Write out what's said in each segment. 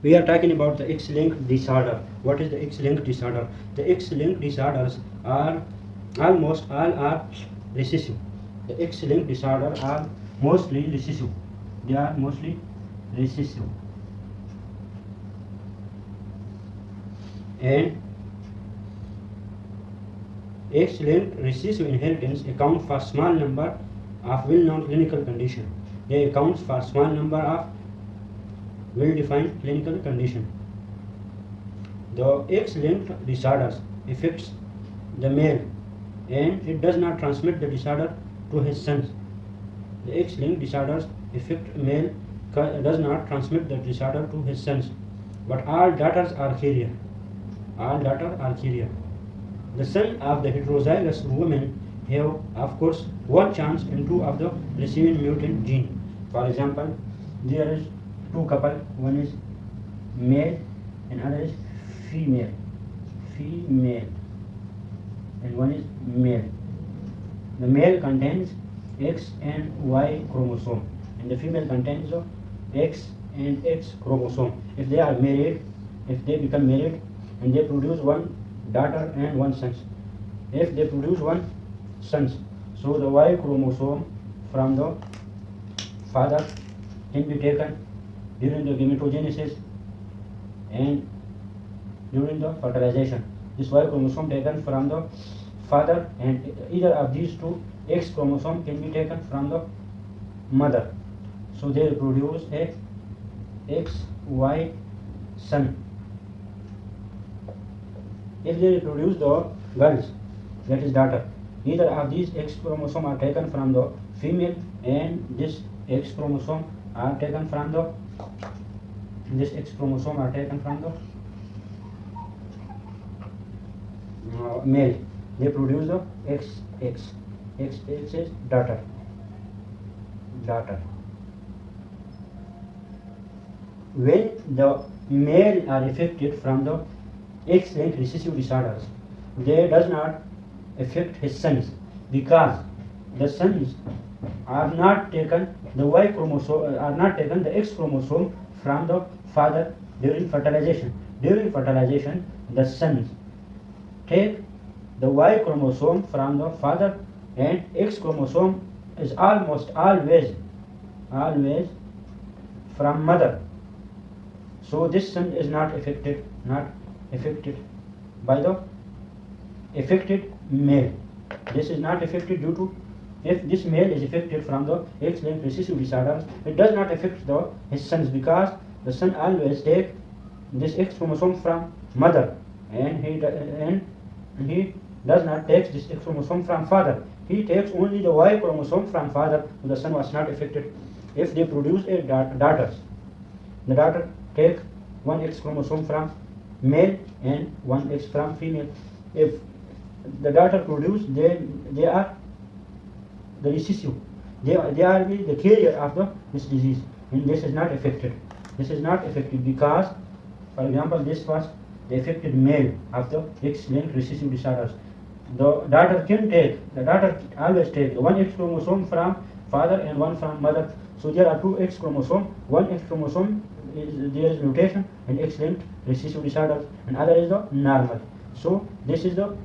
We are talking about the X-linked disorder. What is the X-linked disorder? The X-linked disorders are almost all are recessive. The X-linked disorders are mostly recessive. They are mostly recessive. And X-linked recessive inheritance account for small number of well-known clinical conditions. They account for small number of well-defined clinical condition. The X-linked disorders affects the male and it does not transmit the disorder to his sons. The X-linked disorders affect male does not transmit the disorder to his sons, but all daughters are carrier. All daughters are carrier. The son of the heterozygous woman have, of course, one chance in two of the receiving mutant gene. For example, there is two couple, one is male and other is female, and one is male. The male contains X and Y chromosome, and the female contains the X and X chromosome. If they are married, if they become married, and they produce one daughter and one son. If they produce one son, so the Y chromosome from the father can be taken during the gametogenesis and during the fertilization. This Y chromosome taken from the father, and either of these two X chromosome can be taken from the mother. So they produce a XY son. If they reproduce the girls, that is daughter, either of these X chromosome are taken from the female, and this X chromosome are taken from the male. They produce the XX. XX is daughter. When the male are affected from the X-linked recessive disorders, they does not affect his sons because the sons are not taken the Y chromosome, are not taken the X chromosome from the father during fertilization. During fertilization, the sons take the Y chromosome from the father, and X chromosome is almost always from mother. So this son is not affected by the affected male. This is not affected due to, if this male is affected from the X-linked recessive disorders, it does not affect his sons because the son always take this X chromosome from mother, and he does not take this X chromosome from father. He takes only the Y chromosome from father, so the son was not affected. If they produce a daughters, the daughter take one X chromosome from male and one X from female. If the daughter produce, they are the recessive. They are the carrier of this disease, and this is not affected. This is not affected because, for example, this was the affected male of the X-linked recessive disorders. The daughter always take one X chromosome from father and one from mother. So there are two X chromosomes. One X chromosome there is mutation in X-linked recessive disorders, and other is the normal. So this is the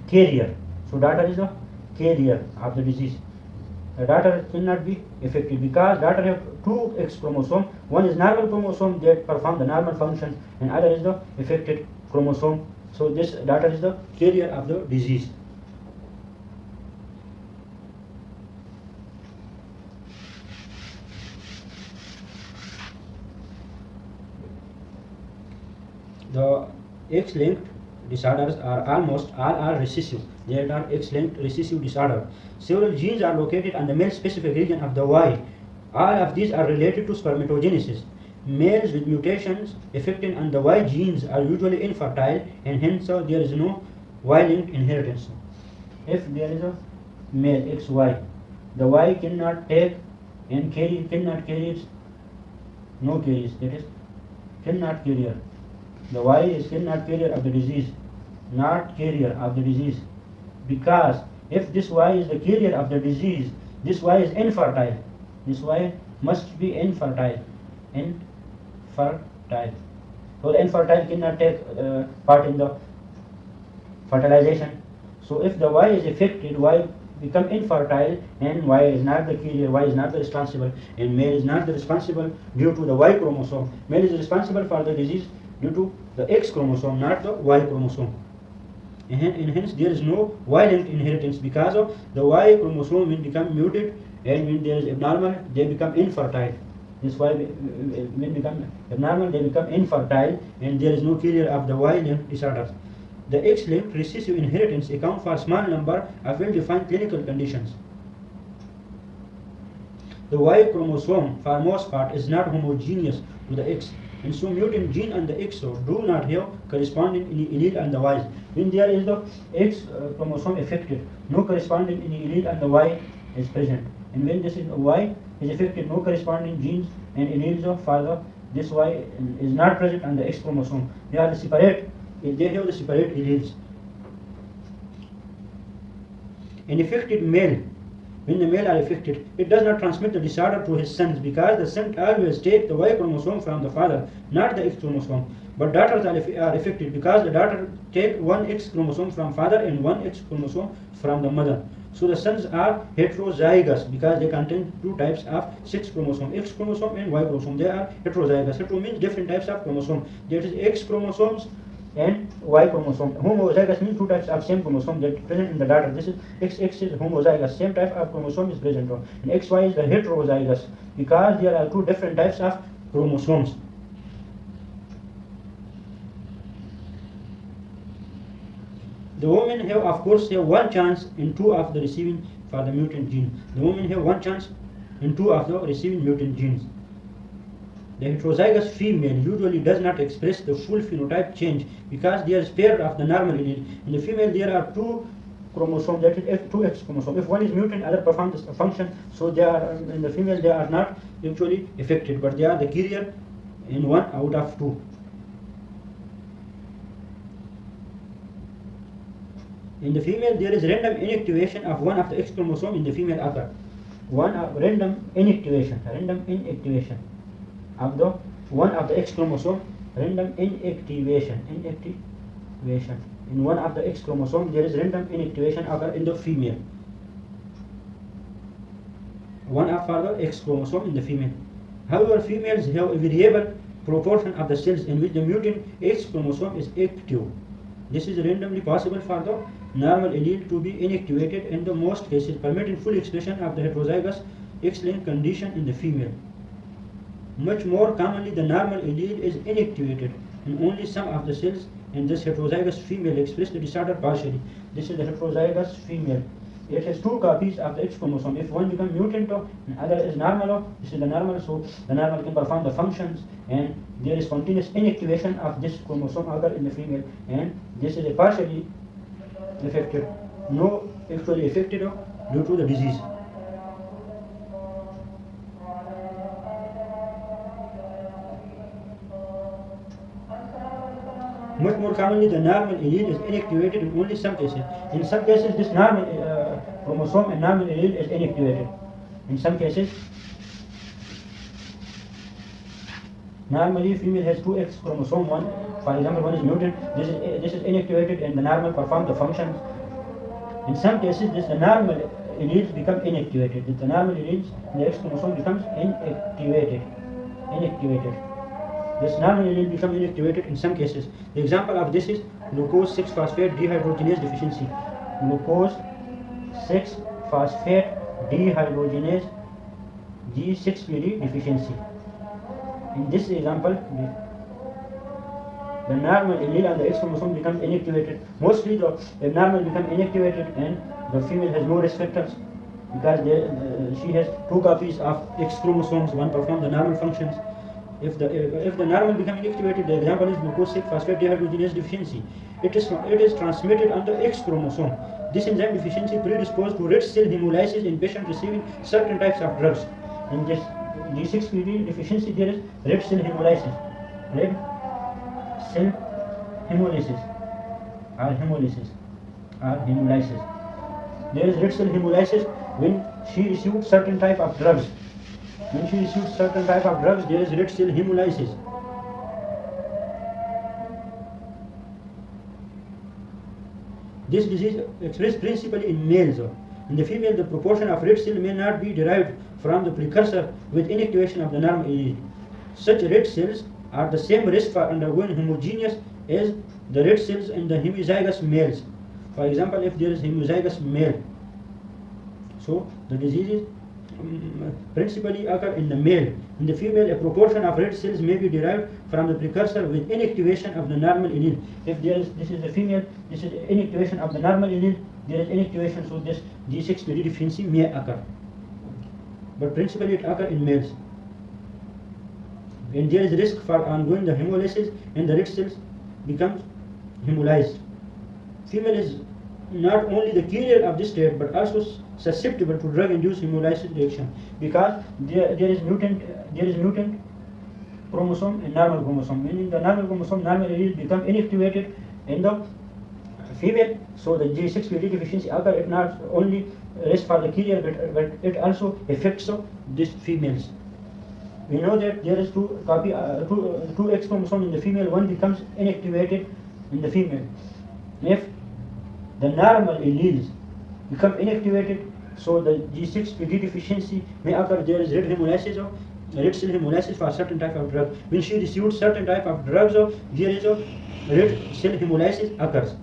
carrier. So daughter is the carrier of the disease. The daughter cannot be affected because daughter have two X chromosome. One is normal chromosome that perform the normal function, and other is the affected chromosome. So this daughter is the carrier of the disease. The X-linked disorders are almost all are recessive. They are X-linked recessive disorder. Several genes are located on the male-specific region of the Y. All of these are related to spermatogenesis. Males with mutations affecting on the Y genes are usually infertile, and hence there is no Y-linked inheritance. If there is a male XY, the Y cannot take and cannot carry no carries, that is cannot carrier. The Y is cannot carrier of the disease, not carrier of the disease, because if this Y is the carrier of the disease, this Y is infertile. This Y must be infertile. infertile. So the infertile cannot take part in the fertilization. So if the Y is affected, Y become infertile, and Y is not the carrier, Y is not the responsible, and male is not the responsible due to the Y chromosome. Male is responsible for the disease due to the X chromosome, not the Y chromosome. And hence there is no Y-linked inheritance because of the Y chromosome will become muted, and when there is abnormal, they become infertile. This Y when become abnormal, they become infertile, and there is no carrier of the Y-linked disorders. The X-linked recessive inheritance account for a small number of well-defined clinical conditions. The Y chromosome, for most part, is not homogeneous to the X, and so mutant gene on the X do not have corresponding allele on the Y. When there is the X chromosome affected, no corresponding allele on the Y is present, and when this is Y is affected, no corresponding genes and alleles for this Y is not present on the X chromosome. They are separate. They have the separate alleles. An affected male, when the male are affected, it does not transmit the disorder to his sons because the son always take the Y chromosome from the father, not the X chromosome. But daughters are affected because the daughter take one X chromosome from father and one X chromosome from the mother. So the sons are heterozygous because they contain two types of sex chromosome, X chromosome and Y chromosome. They are heterozygous. Hetero means different types of chromosome. That is X chromosomes and Y chromosome. Homozygous means two types of same chromosome that present in the daughter. This is XX is homozygous, same type of chromosome is present. And XY is the heterozygous because there are two different types of chromosomes. The women have, of course, have one chance in two of the receiving for the mutant gene. The women have one chance in two of the receiving mutant genes. The heterozygous female usually does not express the full phenotype change because they are spared of the normal allele. In the female, there are two chromosomes, that is two X chromosomes. If one is mutant, other performs the function. So they are in the female, they are not actually affected, but they are the carrier in one out of two. In the female, there is random inactivation of one of the X chromosome in the female occur. Random inactivation of the one of the X chromosome, random inactivation. In one of the X chromosome, there is random inactivation occur in the female. One of the X chromosome in the female. However, females have a variable proportion of the cells in which the mutant X chromosome is active. This is randomly possible for the normal allele to be inactivated in the most cases, permitting full expression of the heterozygous X-linked condition in the female. Much more commonly, the normal allele is inactivated in only some of the cells, and this heterozygous female express the disorder partially. This is the heterozygous female. It has two copies of the X chromosome. If one becomes mutant and other is normal, this is the normal, so the normal can perform the functions, and there is continuous inactivation of this chromosome occur in the female, and this is a partially affected, no actually affected due to the disease. Much more commonly, the normal allele is inactivated in only some cases. In some cases, this normal chromosome and normal allele is inactivated. In some cases, normally female has two X chromosome. One, for example, one is mutant. This is inactivated, and the normal perform the functions. In some cases, the normal alleles become inactivated. The normal alleles in the X chromosome becomes inactivated. This normal allele becomes inactivated in some cases. The example of this is glucose 6-phosphate dehydrogenase deficiency. Glucose 6-phosphate dehydrogenase G6PD deficiency. In this example, the normal allele on the X chromosome becomes inactivated. Mostly the abnormal become inactivated, and the female has no risk factors because she has two copies of X chromosomes. One performs the normal functions. If the normal become inactivated, the example is glucose 6-phosphate dehydrogenase deficiency. It is transmitted on the X chromosome. This enzyme deficiency predisposed to red cell hemolysis in patients receiving certain types of drugs. In this G6PD deficiency, there is red cell hemolysis. Red cell hemolysis or hemolysis. There is red cell hemolysis when she received certain type of drugs. When she receives certain type of drugs, there is red cell hemolysis. This disease expressed principally in males. In the female, the proportion of red cell may not be derived from the precursor with inactivation of the normal allele. Such red cells are the same risk for undergoing homogeneous as the red cells in the homozygous males. For example, if there is homozygous male, so the diseases principally occur in the male. In the female, a proportion of red cells may be derived from the precursor with inactivation of the normal allele. If there is, this is the female, this is inactivation of the normal allele, there is inactivation, so this G6PD deficiency may occur. But principally it occurs in males. When there is risk for ongoing the hemolysis and the red cells becomes hemolyzed. Female is not only the carrier of this trait but also susceptible to drug-induced hemolysis reaction because there is mutant chromosome and normal chromosome. When in the normal chromosome, normal allele become inactivated in the female, so the G6PD deficiency occur. It not only risk for the carrier but it also affects these females. We know that there is two X chromosome in the female, one becomes inactivated in the female. If the normal alleles become inactivated, so the G6PD deficiency may occur. There is red cell hemolysis for a certain type of drug. When she received certain type of drugs, there is a red cell hemolysis occurs.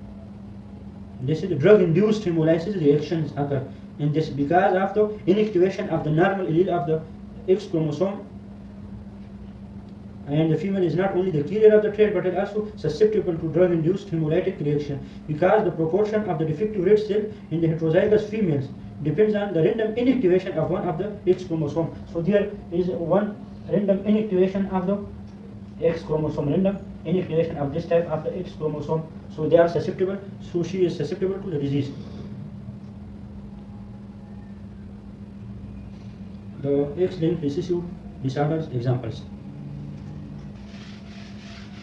This is the drug-induced hemolysis reactions occur, and this because of the inactivation of the normal allele of the X chromosome. And the female is not only the carrier of the trait but is also susceptible to drug-induced hemolytic reaction because the proportion of the defective red cell in the heterozygous females depends on the random inactivation of one of the X chromosome. So there is one random inactivation of the X chromosome, random inactivation of this type of the X chromosome. So they are susceptible. So she is susceptible to the disease. The X-linked recessive disorders examples.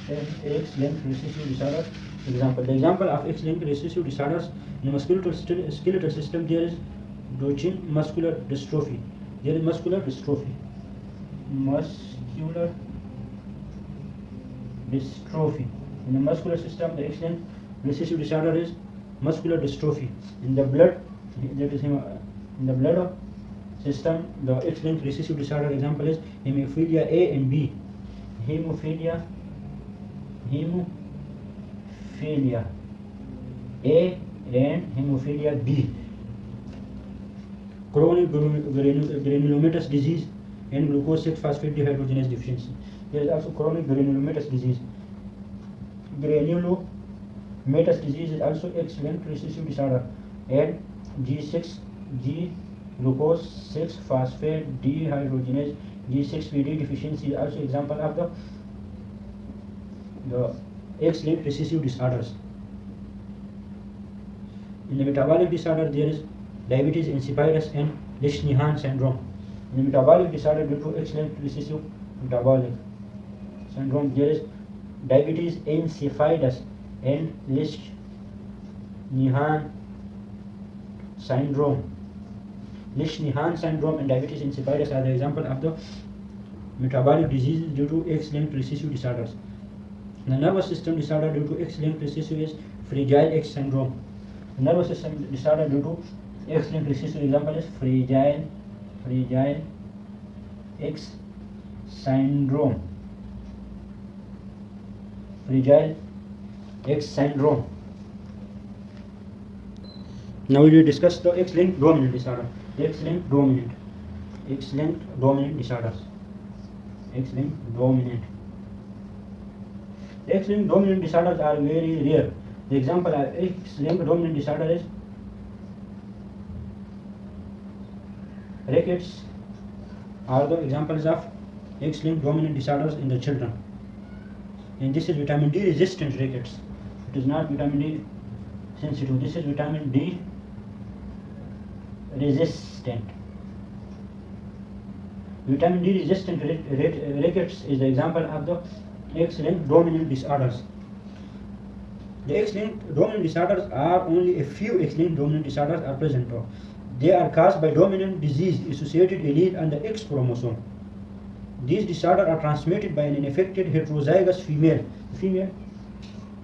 X-linked recessive disorder example. The example of X-linked recessive disorders in the musculoskeletal system, there is Duchenne muscular dystrophy. There is muscular dystrophy. Muscular dystrophy. In the muscular system, the X-linked recessive disorder is muscular dystrophy. In the blood, that is in the blood system, the X-linked recessive disorder example is hemophilia A and B. Hemophilia A and hemophilia B. Chronic granulomatous disease and glucose 6-phosphate dehydrogenase deficiency. There is also chronic granulomatous disease. Granulomatous disease is also X-linked recessive disorder, and G6G glucose 6-phosphate dehydrogenase G6PD deficiency is also example of the X-linked recessive disorders. In the metabolic disorder, there is diabetes insipidus and Lesch-Nyhan syndrome. In the metabolic disorder due to X-linked recessive metabolic syndrome, there is diabetes insipidus and Lesch-Nyhan syndrome. Lesch-Nyhan syndrome and diabetes insipidus are the example of the metabolic diseases due to X-linked recessive disorders. The nervous system disorder due to X-linked recessive is Fragile X syndrome. The nervous system disorder due to X-linked recessive example is Fragile X syndrome. Fragile X syndrome. Now we will discuss the X-linked dominant disorder. X-linked dominant disorders. X-linked dominant. The X-linked dominant disorders are very rare. The example of X-linked dominant disorder is rickets are the examples of X-linked dominant disorders in the children. And this is vitamin D resistant rickets. It is not vitamin D sensitive. This is vitamin D resistant. Vitamin D resistant rickets is the example of the X-linked dominant disorders. The X-linked dominant disorders are only a few X-linked dominant disorders are present. They are caused by dominant disease associated allele on the X chromosome. These disorders are transmitted by an unaffected heterozygous female.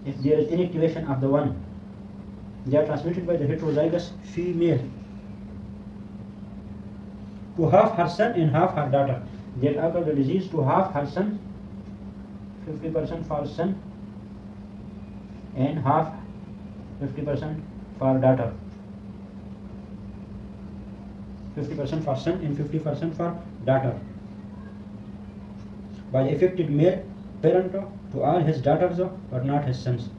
If there is inactivation of the one They are transmitted by the heterozygous female to half her son and half her daughter. They occur the disease to half her son, 50% for son, and half 50% for daughter. 50% for son and 50% for daughter. By the affected male parent to all his daughters but not his sons.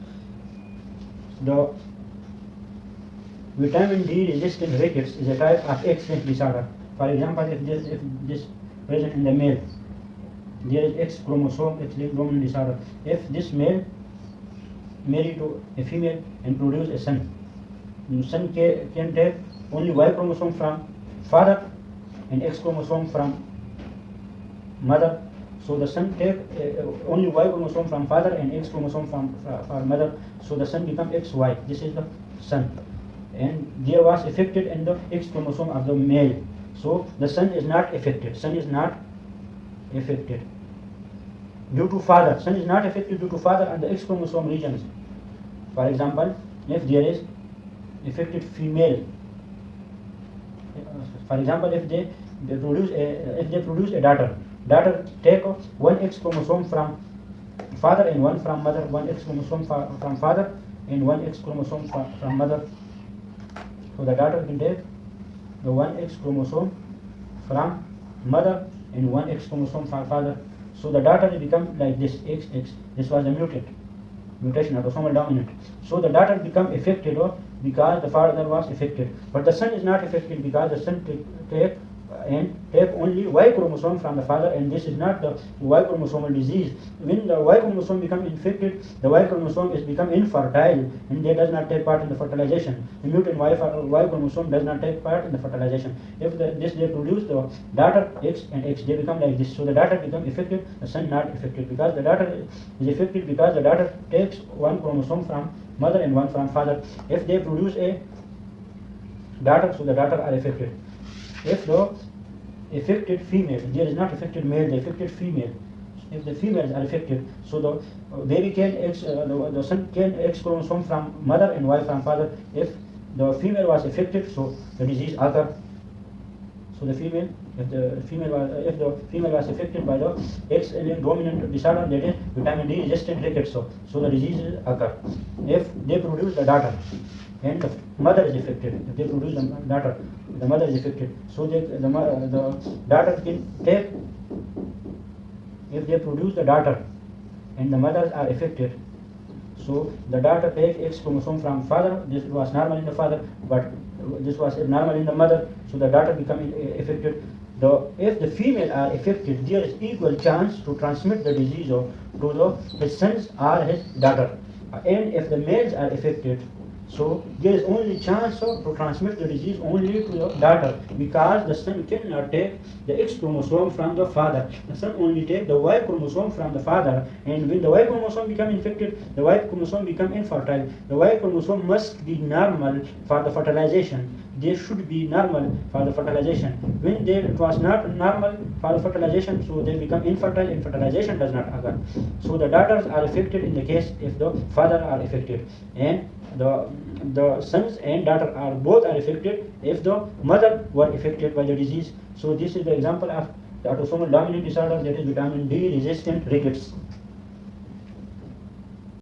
The vitamin D resistant rickets is a type of X-linked disorder. For example, if this present in the male, there is X chromosome X-linked dominant disorder. If this male married to a female and produce a son, the son can take only Y chromosome from father and X chromosome from mother. So the son take only Y chromosome from father and X chromosome from mother. So the son become XY. This is the son, and there was affected in the X chromosome of the male. So the son is not affected. Son is not affected due to father. Son is not affected due to father and the X chromosome regions. For example, if there is affected female, for example, if they produce a daughter take one X chromosome from father and one from mother, one X chromosome from father and one X chromosome from mother. So the daughter can take the one X chromosome from mother and one X chromosome from father. So the daughter will become like this XX. This was a mutation, autosomal dominant. So the daughter become affected because the father was affected, but the son is not affected because the son take only Y chromosome from the father, and this is not the Y chromosomal disease. When the Y chromosome become infected, the Y chromosome is become infertile and they does not take part in the fertilization. The mutant Y chromosome does not take part in the fertilization. If they produce the daughter X and X, they become like this. So the daughter become affected, the son not affected, because the daughter is affected because the daughter takes one chromosome from mother and one from father. If they produce a daughter, so the daughter are affected. If the affected female, there is not affected male, the affected female. If the females are affected, so the baby can the son can X chromosome from mother and Y from father. If the female was affected, so the disease occur. So the female, if the female was affected by the X-linked dominant disorder, that is vitamin D resistant rickets, so the diseases occur. If they produce the daughter and the mother is affected, if they produce the daughter, the mother is affected, so the daughter can take, if they produce the daughter and the mothers are affected, so the daughter takes X chromosome from father. This was normal in the father, but this was abnormal in the mother, so the daughter become affected. If the female are affected, there is equal chance to transmit the disease to his sons or his daughter. And if the males are affected, so there is only chance to transmit the disease only to the daughter, because the son cannot take the X chromosome from the father. The son only take the Y chromosome from the father, and when the Y chromosome become infected, the Y chromosome become infertile. The Y chromosome must be normal for the fertilization. They should be normal for the fertilization. When it was not normal for the fertilization, so they become infertile and fertilization does not occur. So the daughters are affected in the case if the father are affected, and the sons and daughter are both are affected if the mother were affected by the disease. So this is the example of the autosomal dominant disorder, that is vitamin D resistant rickets.